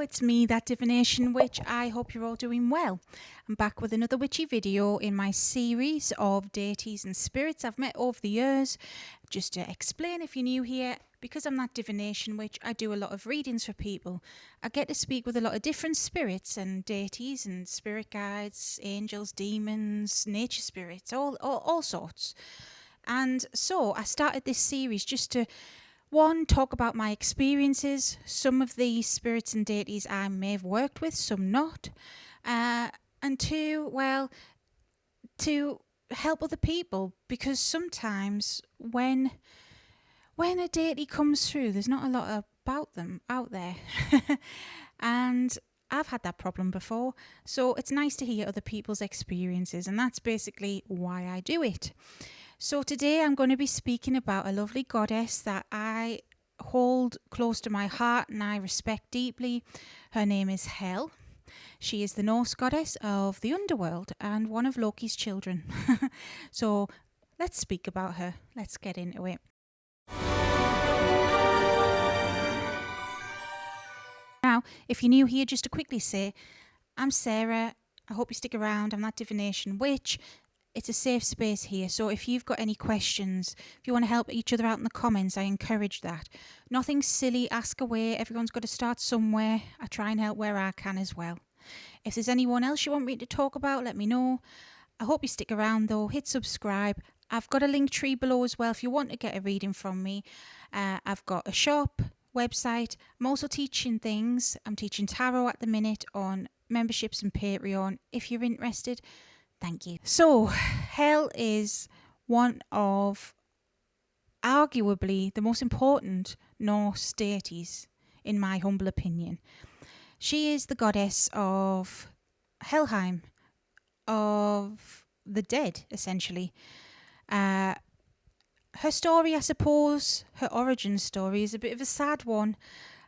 it's me, that divination witch. I hope you're all doing well. I'm back with another witchy video in my series of deities and spirits I've met over the years. Just to explain, if you're new here, because I'm that divination witch, I do a lot of readings for people. I get to speak with a lot of different spirits and deities and spirit guides, angels, demons, nature spirits, all sorts. And so I started this series just to, one, talk about my experiences. Some of these spirits and deities I may have worked with, some not. And two, well, to help other people, because sometimes when a deity comes through, there's not a lot about them out there. And I've had that problem before, so it's nice to hear other people's experiences, and that's basically why I do it. So today I'm going to be speaking about a lovely goddess that I hold close to my heart and I respect deeply. Her name is Hel. She is the Norse goddess of the underworld and one of Loki's children. So let's speak about her. Let's get into it. Now, if you're new here, just to quickly say, I'm Sarah. I hope you stick around. I'm that divination witch. It's a safe space here, so if you've got any questions, if you want to help each other out in the comments, I encourage that. Nothing silly, ask away. Everyone's got to start somewhere. I try and help where I can as well. If there's anyone else you want me to talk about, let me know. I hope you stick around though. Hit subscribe. I've got a link tree below as well if you want to get a reading from me. I've got a shop, website. I'm also teaching things. I'm teaching tarot at the minute on memberships and Patreon. If you're interested, thank you. So, Hel is one of arguably the most important Norse deities, in my humble opinion. She is the goddess of Helheim, of the dead, essentially. Her story, I suppose, her origin story is a bit of a sad one.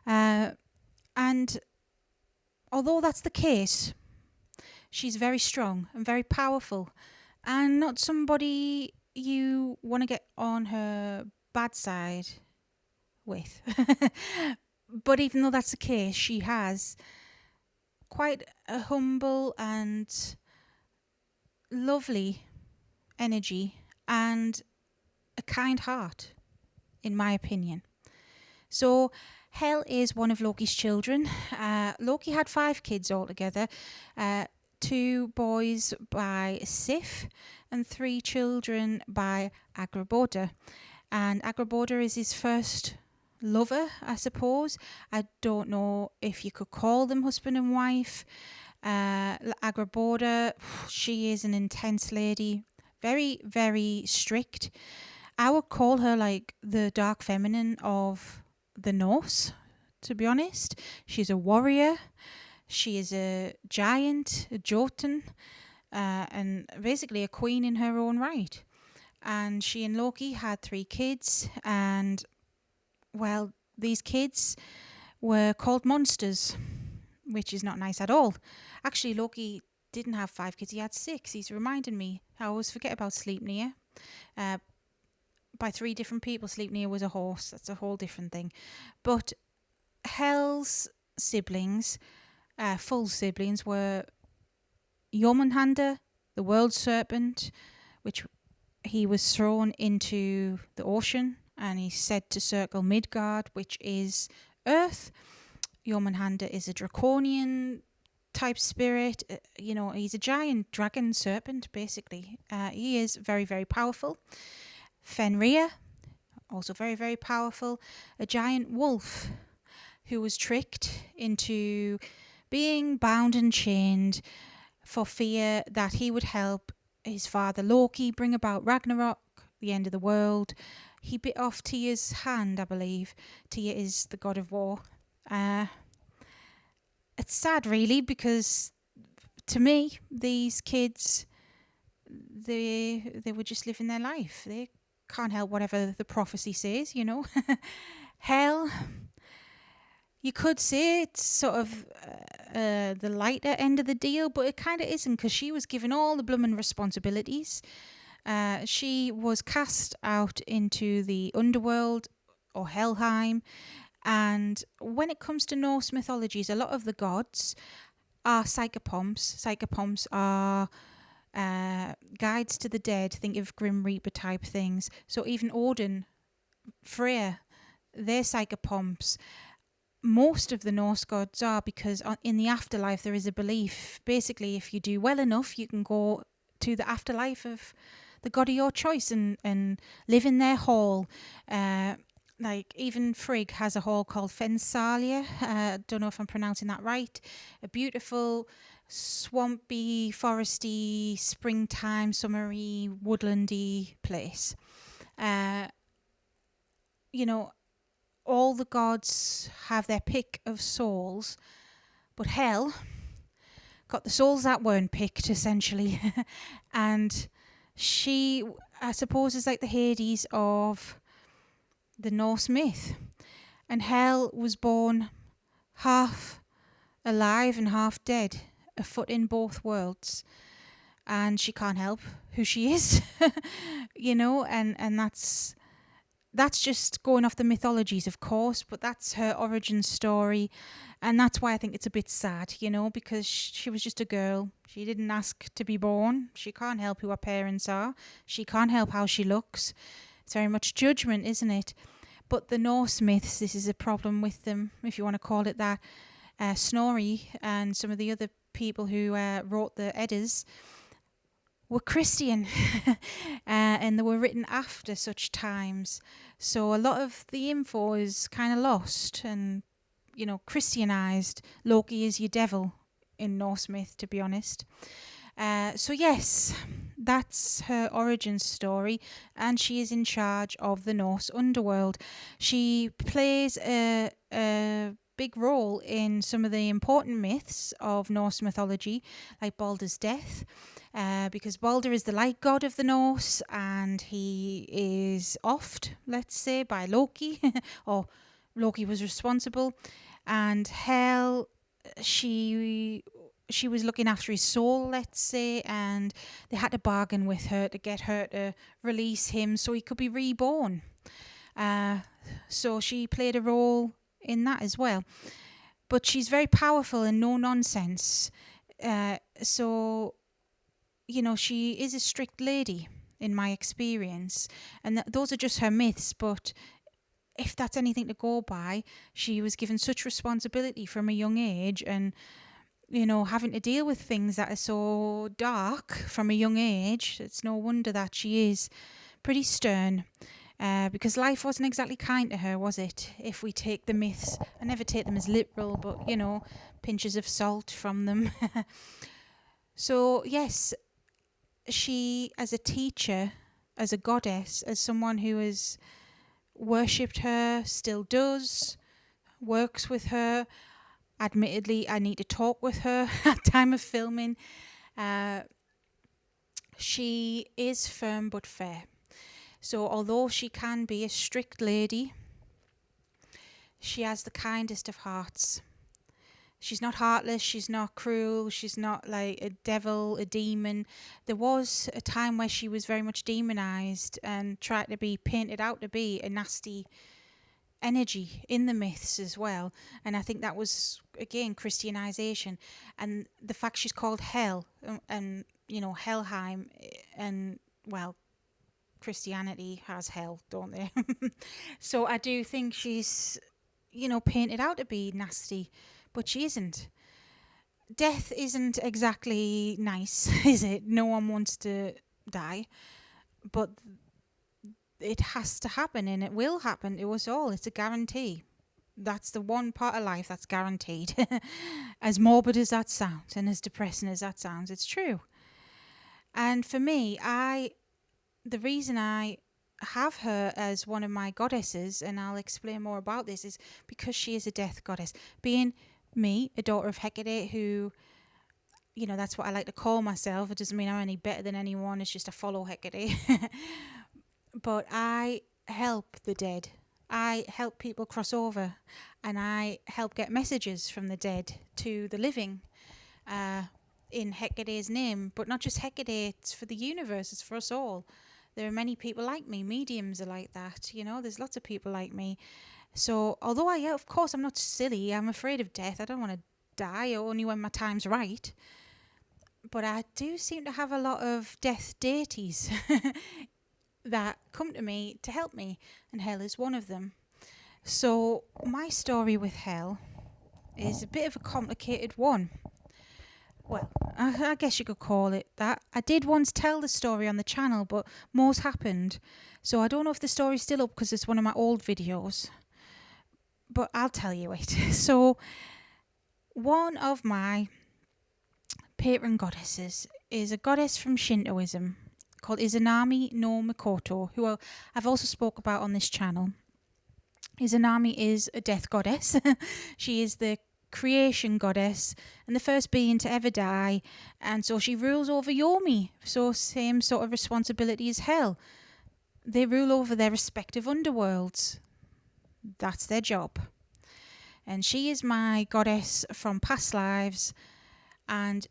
And although that's the case, she's very strong and very powerful and not somebody you want to get on her bad side with. But even though that's the case, she has quite a humble and lovely energy and a kind heart, in my opinion. So Hel is one of Loki's children. Loki had 5 kids altogether. 2 boys by Sif and 3 children by Agrabode. And Agrabode is his first lover, I suppose. I don't know if you could call them husband and wife. Agrabode, she is an intense lady, very, very strict. I would call her like the dark feminine of the Norse, to be honest. She's a warrior. She is a giant, a Jotun, and basically a queen in her own right. And she and Loki had 3 kids, and well, these kids were called monsters, which is not nice at all. Actually, Loki didn't have 5 kids, he had 6. He's reminding me, I always forget about Sleipnir. By 3 different people, Sleipnir was a horse. That's a whole different thing. But Hel's siblings, full siblings, were Jormungandr, the world serpent, which he was thrown into the ocean and he's said to circle Midgard, which is Earth. Jormungandr is a draconian type spirit. He's a giant dragon serpent, basically. He is very, very powerful. Fenrir, also very, very powerful. A giant wolf who was tricked into being bound and chained for fear that he would help his father Loki bring about Ragnarok, the end of the world. He bit off Tyr's hand, I believe. Tyr is the god of war. It's sad, really, because to me, these kids, they were just living their life. They can't help whatever the prophecy says, Hel, you could say it's sort of the lighter end of the deal, but it kind of isn't, because she was given all the blooming responsibilities. She was cast out into the underworld, or Helheim, And when it comes to Norse mythologies, a lot of the gods are psychopomps. Psychopomps are guides to the dead. Think of Grim Reaper type things. So even Odin, Freya, they're psychopomps. Most of the Norse gods are, because in the afterlife there is a belief. Basically, if you do well enough, you can go to the afterlife of the god of your choice and live in their hall. Like even Frigg has a hall called Fensalia. Don't know if I'm pronouncing that right. A beautiful, swampy, foresty, springtime, summery, woodlandy place. Uh, you know, all the gods have their pick of souls, but Hel got the souls that weren't picked, essentially. And she, I suppose, is like the Hades of the Norse myth. And Hel was born half alive and half dead, a foot in both worlds. And she can't help who she is, and that's just going off the mythologies, of course, but that's her origin story. And that's why I think it's a bit sad, because she was just a girl. She didn't ask to be born. She can't help who her parents are. She can't help how she looks. It's very much judgment, isn't it? But the Norse myths, this is a problem with them, if you want to call it that. Snorri and some of the other people who wrote the Eddas were Christian, and they were written after such times. So a lot of the info is kind of lost and, Christianized. Loki is your devil in Norse myth, to be honest. So yes, that's her origin story, and she is in charge of the Norse underworld. She plays a big role in some of the important myths of Norse mythology, like Balder's death, because Balder is the light god of the Norse, and he is offed, let's say, by Loki, or Loki was responsible, and Hel, she was looking after his soul, let's say, and they had to bargain with her to get her to release him so he could be reborn. So she played a role in that as well. But she's very powerful and no nonsense. So, she is a strict lady in my experience. And those are just her myths, but if that's anything to go by, she was given such responsibility from a young age, and having to deal with things that are so dark from a young age. It's no wonder that she is pretty stern, because life wasn't exactly kind to her, was it? If we take the myths, I never take them as literal, but pinches of salt from them. So yes, she, as a teacher, as a goddess, as someone who has worshipped her, still does, works with her. Admittedly, I need to talk with her at time of filming. She is firm but fair. So although she can be a strict lady, she has the kindest of hearts. She's not heartless, she's not cruel, she's not like a devil, a demon. There was a time where she was very much demonized and tried to be painted out to be a nasty energy in the myths as well. And I think that was, again, Christianization. And the fact she's called Hel, and Helheim, and well, Christianity has hell, don't they? So I do think she's, painted out to be nasty, but she isn't. Death isn't exactly nice, is it? No one wants to die, but it has to happen, and it will happen to us all. It's a guarantee. That's the one part of life that's guaranteed. As morbid as that sounds and as depressing as that sounds, it's true. And for me, the reason I have her as one of my goddesses, and I'll explain more about this, is because she is a death goddess. Being me, a daughter of Hecate, who, that's what I like to call myself. It doesn't mean I'm any better than anyone. It's just I follow Hecate. But I help the dead. I help people cross over, and I help get messages from the dead to the living, in Hecate's name. But not just Hecate, it's for the universe, it's for us all. There are many people like me. Mediums are like that, there's lots of people like me. So although of course I'm not silly, I'm afraid of death. I don't want to die only when my time's right. But I do seem to have a lot of death deities that come to me to help me, and Hel is one of them. So my story with Hel is a bit of a complicated one. Well, I guess you could call it that. I did once tell the story on the channel, but more's happened. So I don't know if the story's still up because it's one of my old videos. But I'll tell you it. So one of my patron goddesses is a goddess from Shintoism called Izanami no Mikoto, who I've also spoke about on this channel. Izanami is a death goddess. She is the creation goddess and the first being to ever die, and so she rules over Yomi. So same sort of responsibility as Hel. They rule over their respective underworlds. That's their job. And she is my goddess from past lives, and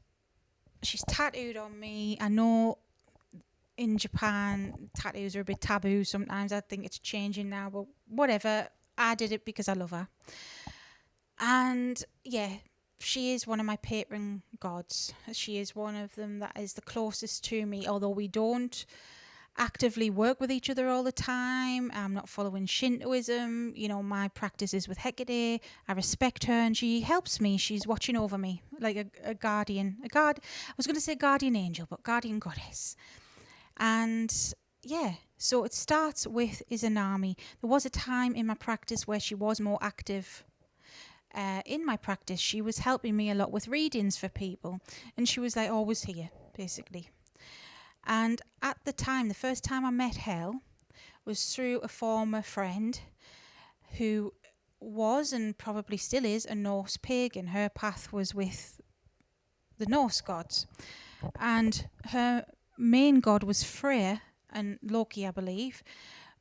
she's tattooed on me. I know in Japan tattoos are a bit taboo sometimes. I think it's changing now, but whatever. I did it because I love her. And yeah, she is one of my patron gods. She is one of them that is the closest to me, although we don't actively work with each other all the time. I'm not following Shintoism. You know, my practice is with Hecate. I respect her and she helps me. She's watching over me like a guardian. I was going to say guardian angel, but guardian goddess. And yeah, so it starts with Izanami. There was a time in my practice where she was more active. In my practice, she was helping me a lot with readings for people, and she was like always here, basically. And at the time, the first time I met Hel was through a former friend who was and probably still is a Norse pagan. Her path was with the Norse gods, and her main god was Freyr and Loki, I believe,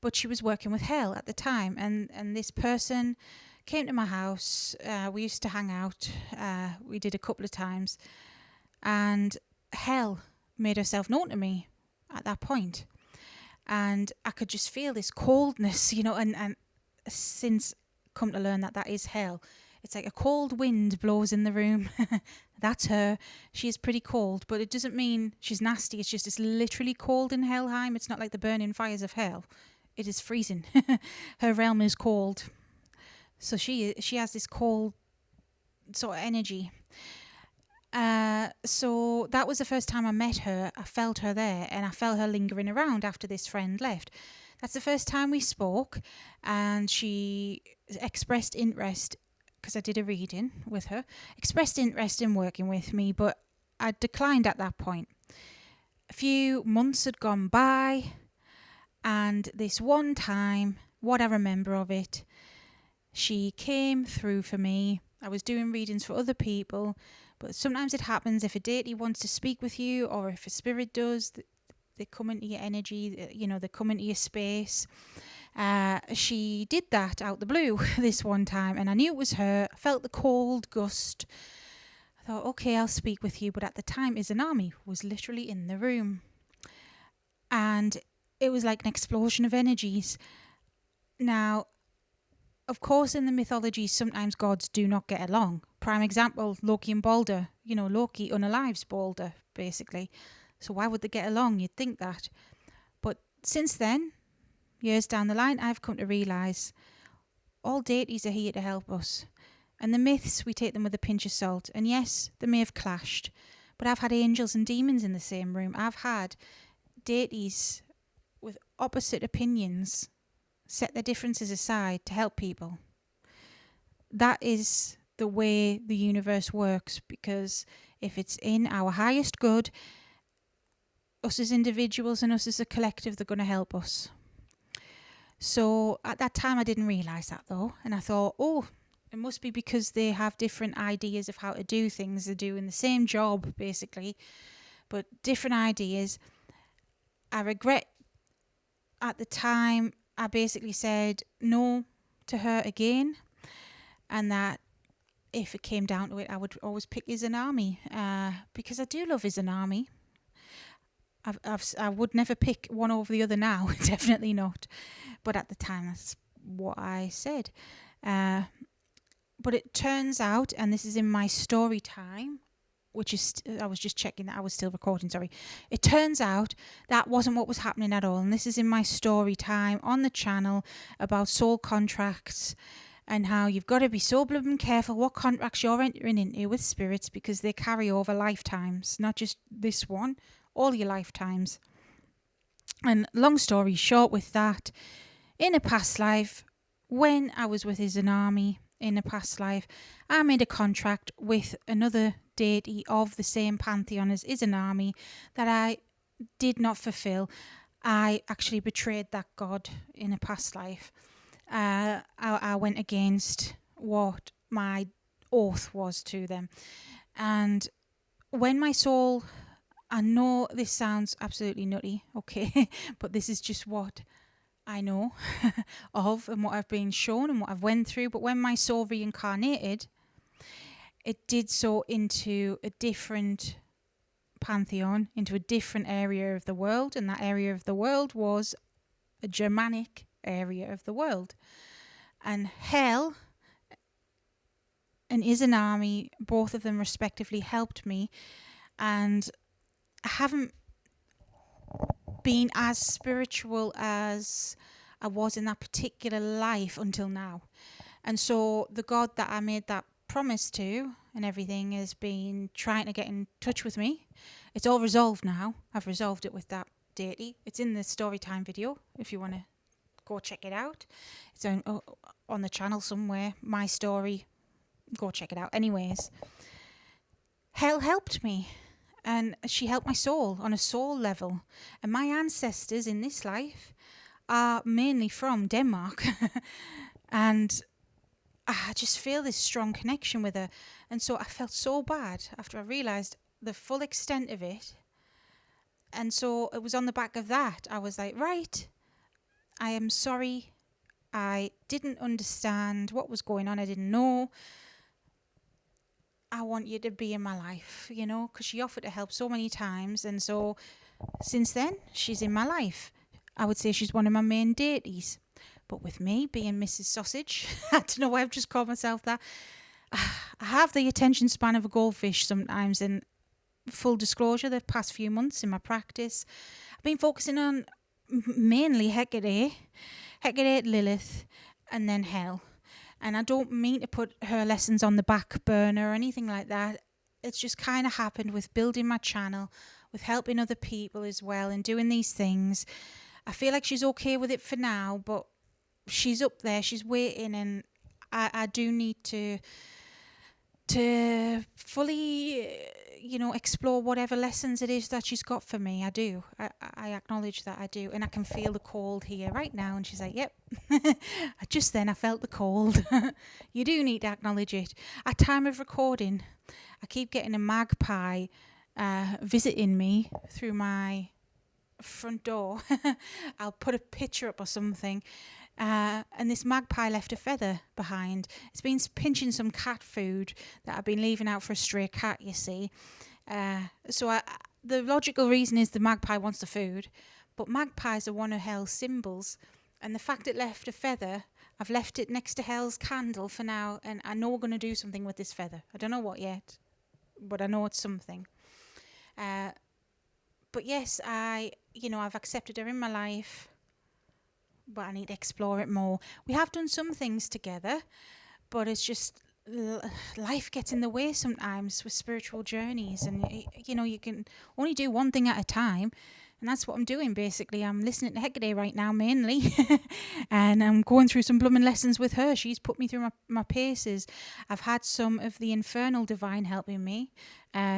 but she was working with Hel at the time, and this person came to my house. We used to hang out. We did a couple of times, and Hel made herself known to me at that point, and I could just feel this coldness, you know, and since come to learn that that is Hel. It's like a cold wind blows in the room. That's her. She is pretty cold, but it doesn't mean she's nasty. It's just it's literally cold in Helheim. It's not like the burning fires of hell. It is freezing. Her realm is cold. So she has this cold sort of energy. So that was the first time I met her. I felt her there, and I felt her lingering around after this friend left. That's the first time we spoke, and she expressed interest, because I did a reading with her, expressed interest in working with me, but I declined at that point. A few months had gone by, and this one time, what I remember of it, she came through for me. I was doing readings for other people, but sometimes it happens if a deity wants to speak with you, or if a spirit does, they come into your energy, you know, they come into your space. She did that out the blue this one time, and I knew it was her. I felt the cold gust. I thought, okay, I'll speak with you. But at the time, Izanami was literally in the room, and it was like an explosion of energies. Now, of course, in the mythology, sometimes gods do not get along. Prime example, Loki and Balder. You know, Loki unalives Balder, basically. So why would they get along? You'd think that. But since then, years down the line, I've come to realise all deities are here to help us. And the myths, we take them with a pinch of salt. And yes, they may have clashed, but I've had angels and demons in the same room. I've had deities with opposite opinions set their differences aside to help people. That is the way the universe works, because if it's in our highest good, us as individuals and us as a collective, they're going to help us. So at that time I didn't realise that though, and I thought, oh, it must be because they have different ideas of how to do things. They're doing the same job basically, but different ideas. I regret at the time I basically said no to her again, and that if it came down to it, I would always pick Izanami, because I do love Izanami. I would never pick one over the other now, definitely not. But at the time, that's what I said. Uh, but it turns out, and this is in my story time, which is, I was just checking that I was still recording, sorry. It turns out that wasn't what was happening at all. And this is in my story time on the channel about soul contracts and how you've got to be so blooming careful what contracts you're entering into with spirits, because they carry over lifetimes, not just this one, all your lifetimes. And long story short with that, in a past life, when I was with Izanami in a past life, I made a contract with another deity of the same pantheon as Izanami that I did not fulfill. I actually betrayed that god in a past life. I went against what my oath was to them. And when my soul, I know this sounds absolutely nutty, okay, but this is just what I know of and what I've been shown and what I've went through. But when my soul reincarnated, it did so into a different pantheon, into a different area of the world, and that area of the world was a Germanic area of the world. And Hel and Izanami, both of them respectively, helped me, and I haven't been as spiritual as I was in that particular life until now. And so the God that I made that promise to and everything has been trying to get in touch with me. It's all resolved now. I've resolved it with that deity. It's in the storytime video if you want to go check it out. It's on the channel somewhere, my story. Go check it out. Anyways, Hel helped me, and she helped my soul on a soul level. And my ancestors in this life are mainly from Denmark. And I just feel this strong connection with her. And so I felt so bad after I realised the full extent of it. And so it was on the back of that. I was like, right, I am sorry. I didn't understand what was going on. I didn't know. I want you to be in my life, you know, because she offered to help so many times. And so since then, she's in my life. I would say she's one of my main deities. But with me being Mrs. Sausage, I don't know why I've just called myself that. I have the attention span of a goldfish sometimes. And full disclosure, the past few months in my practice, I've been focusing on mainly Hecate, Lilith, and then Hel. And I don't mean to put her lessons on the back burner or anything like that. It's just kind of happened with building my channel, with helping other people as well and doing these things. I feel like she's okay with it for now, but she's up there, she's waiting, and I do need to fully, explore whatever lessons it is that she's got for me. I do. I acknowledge that I do. And I can feel the cold here right now. And she's like, yep. Just then I felt the cold. You do need to acknowledge it. At time of recording, I keep getting a magpie visiting me through my front door. I'll put a picture up or something. And this magpie left a feather behind. It's been pinching some cat food that I've been leaving out for a stray cat, you see. So the logical reason is the magpie wants the food. But magpies are one of Hel's symbols. And the fact it left a feather, I've left it next to Hel's candle for now. And I know we're going to do something with this feather. I don't know what yet, but I know it's something. But yes, I've accepted her in my life. But I need to explore it more. We have done some things together, but it's just life gets in the way sometimes with spiritual journeys, and you can only do one thing at a time, and that's what I'm doing basically. I'm listening to Hecate right now mainly, and I'm going through some blooming lessons with her. She's put me through my paces. I've had some of the infernal divine helping me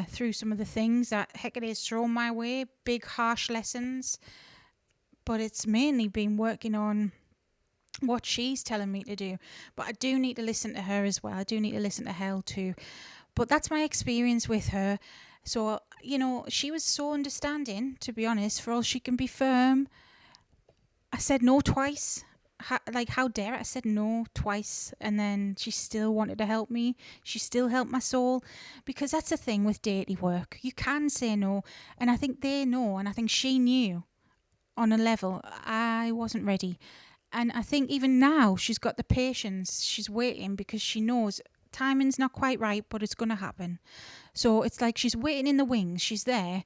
through some of the things that Hecate has thrown my way, big harsh lessons. But it's mainly been working on what she's telling me to do. But I do need to listen to her as well. I do need to listen to Hel too. But that's my experience with her. So, she was so understanding, to be honest, for all she can be firm. I said no twice. How dare it? I said no twice. And then she still wanted to help me. She still helped my soul. Because that's the thing with deity work. You can say no. And I think they know. And I think she knew. On a level, I wasn't ready. And I think even now she's got the patience. She's waiting because she knows timing's not quite right, but it's going to happen. So it's like she's waiting in the wings. She's there.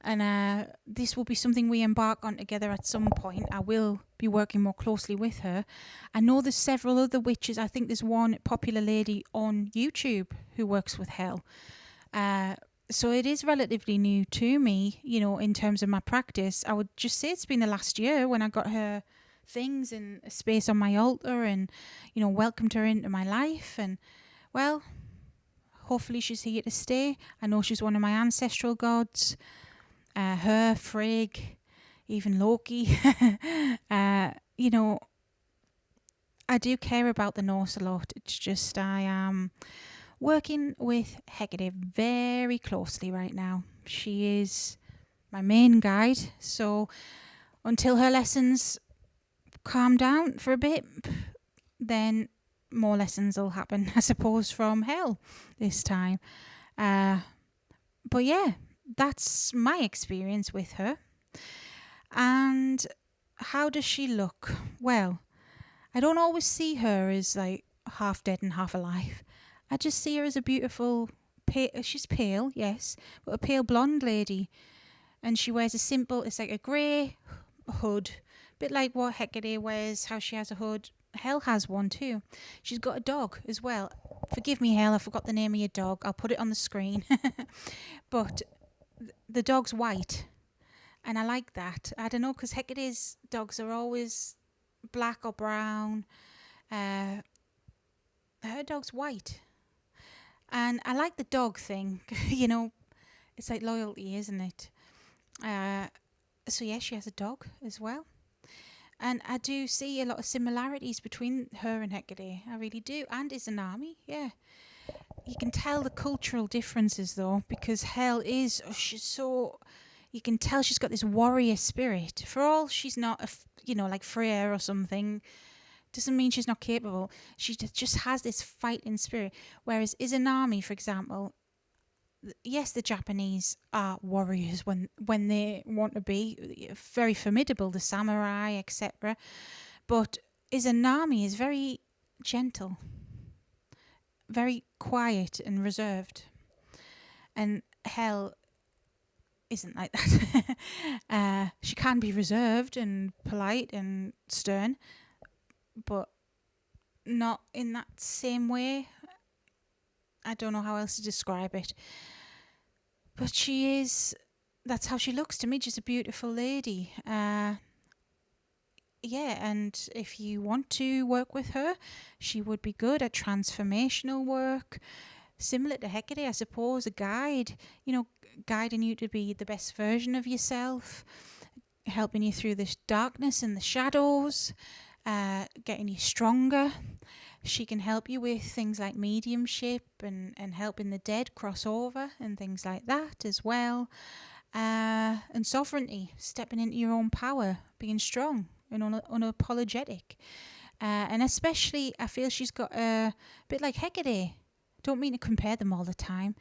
And this will be something we embark on together at some point. I will be working more closely with her. I know there's several other witches. I think there's one popular lady on YouTube who works with Hell. So it is relatively new to me, you know, in terms of my practice. I would just say it's been the last year when I got her things and a space on my altar and, you know, welcomed her into my life. And, well, hopefully she's here to stay. I know she's one of my ancestral gods. Her, Frigg, even Loki. You know, I do care about the Norse a lot. It's just I am working with Hecate very closely right now. She is my main guide. So until her lessons calm down for a bit, then more lessons will happen, I suppose, from Hell this time. But yeah, that's my experience with her. And how does she look? Well, I don't always see her as like half dead and half alive. I just see her as a beautiful, she's pale, yes, but a pale blonde lady. And she wears a simple, it's like a grey hood, a bit like what Hecate wears, how she has a hood. Hel has one too. She's got a dog as well. Forgive me, Hel, I forgot the name of your dog. I'll put it on the screen. But the dog's white. And I like that. I don't know, because Hecate's dogs are always black or brown. Her dog's white. And I like the dog thing. You know, it's like loyalty, isn't it? So yeah, she has a dog as well. And I do see a lot of similarities between her and Hecate. I really do. And Izanami, yeah. You can tell the cultural differences though, because Hel is, she's so, you can tell she's got this warrior spirit. For all she's not, you know, like Freya or something, doesn't mean she's not capable. She just has this fighting spirit. Whereas Izanami, for example, yes, the Japanese are warriors when they want to be, very formidable, the samurai, etc. But Izanami is very gentle, very quiet and reserved. And Hel isn't like that. She can be reserved and polite and stern, but not in that same way. I don't know how else to describe it. But she is, that's how she looks to me, just a beautiful lady. Yeah, and if you want to work with her, she would be good at transformational work, similar to Hecate, I suppose, a guide, you know, guiding you to be the best version of yourself, helping you through this darkness and the shadows, getting you stronger. She can help you with things like mediumship and helping the dead cross over and things like that as well. And sovereignty, stepping into your own power, being strong and unapologetic. And especially, I feel she's got a bit like Hecate. Don't mean to compare them all the time,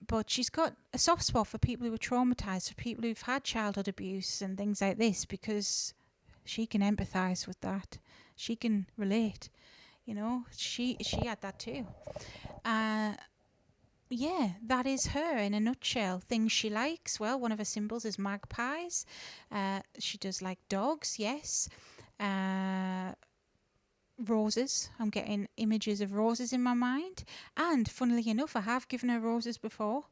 but she's got a soft spot for people who are traumatized, for people who've had childhood abuse and things like this, because she can empathize with that. She can relate. You know, she had that too. Yeah, that is her in a nutshell. Things she likes, well, one of her symbols is magpies. She does like dogs, yes. Roses. I'm getting images of roses in my mind. And funnily enough, I have given her roses before.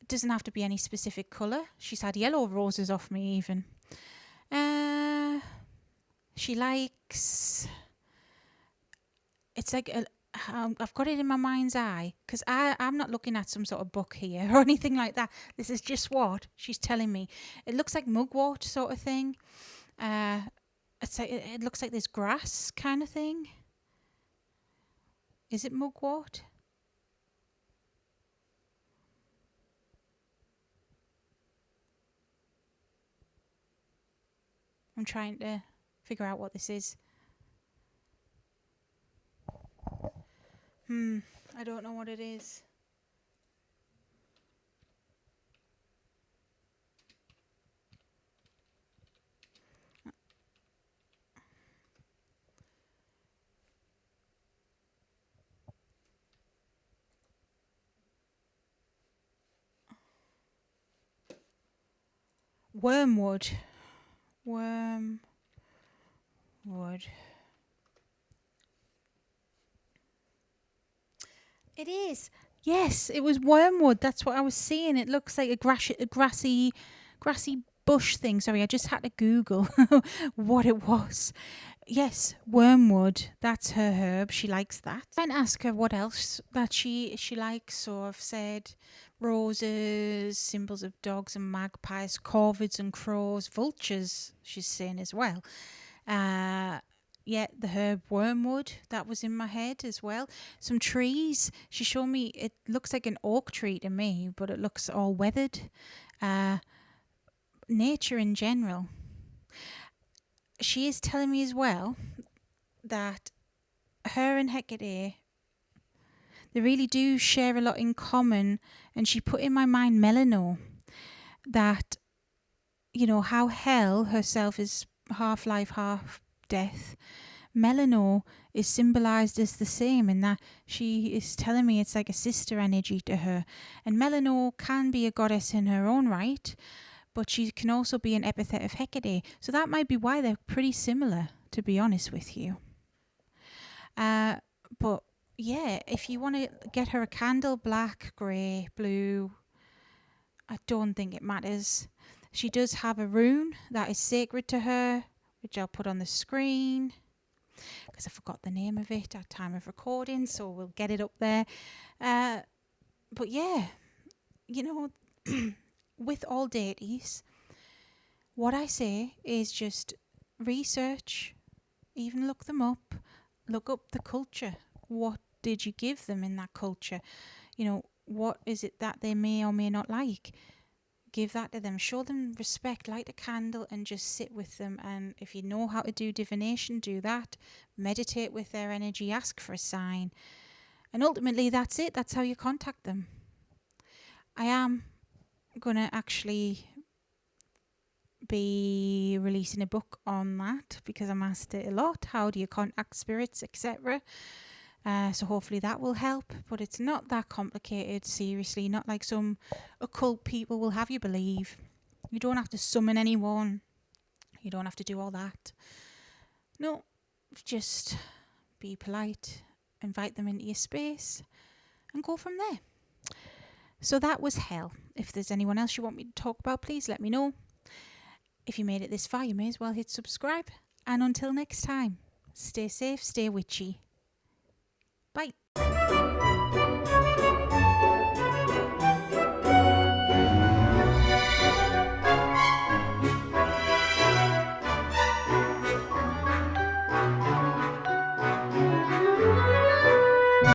It doesn't have to be any specific colour. She's had yellow roses off me even. She likes, it's like I've got it in my mind's eye because I'm not looking at some sort of book here or anything like that. This is just what she's telling me. It looks like mugwort sort of thing. It's like it looks like this grass kind of thing. Is it mugwort? I'm trying to figure out what this is. I don't know what it is. Wormwood. Wormwood. It is. Yes, it was wormwood. That's what I was seeing. It looks like grassy bush thing. Sorry, I just had to Google what it was. Yes, wormwood. That's her herb. She likes that. I can ask her what else that she likes. So I've said roses, symbols of dogs and magpies, corvids and crows, vultures. She's saying as well. Uh, yeah, the herb wormwood, that was in my head as well. Some trees. She showed me, it looks like an oak tree to me, but it looks all weathered. Uh, nature in general. She is telling me as well that her and Hecate, they really do share a lot in common. And she put in my mind Melano, that, you know, how Hell herself is half life, half death. Melano is symbolized as the same, in that she is telling me it's like a sister energy to her. And Melano can be a goddess in her own right, but she can also be an epithet of Hecate. So that might be why they're pretty similar, to be honest with you. But yeah, if you want to get her a candle, black, grey, blue, I don't think it matters. She does have a rune that is sacred to her, which I'll put on the screen, because I forgot the name of it at time of recording, so we'll get it up there. But yeah, you know, with all deities, what I say is just research, even look them up, look up the culture. What did you give them in that culture? You know, what is it that they may or may not like? Give that to them. Show them respect. Light a candle and just sit with them. And if you know how to do divination, do that. Meditate with their energy. Ask for a sign. And ultimately, that's it. That's how you contact them. I am going to actually be releasing a book on that, because I'm asked it a lot. How do you contact spirits, etc.? So hopefully that will help. But it's not that complicated, seriously. Not like some occult people will have you believe. You don't have to summon anyone. You don't have to do all that. No, just be polite, invite them into your space, and go from there. So that was Hell. If there's anyone else you want me to talk about, please let me know. If you made it this far, you may as well hit subscribe. And until next time, stay safe, stay witchy. Bye.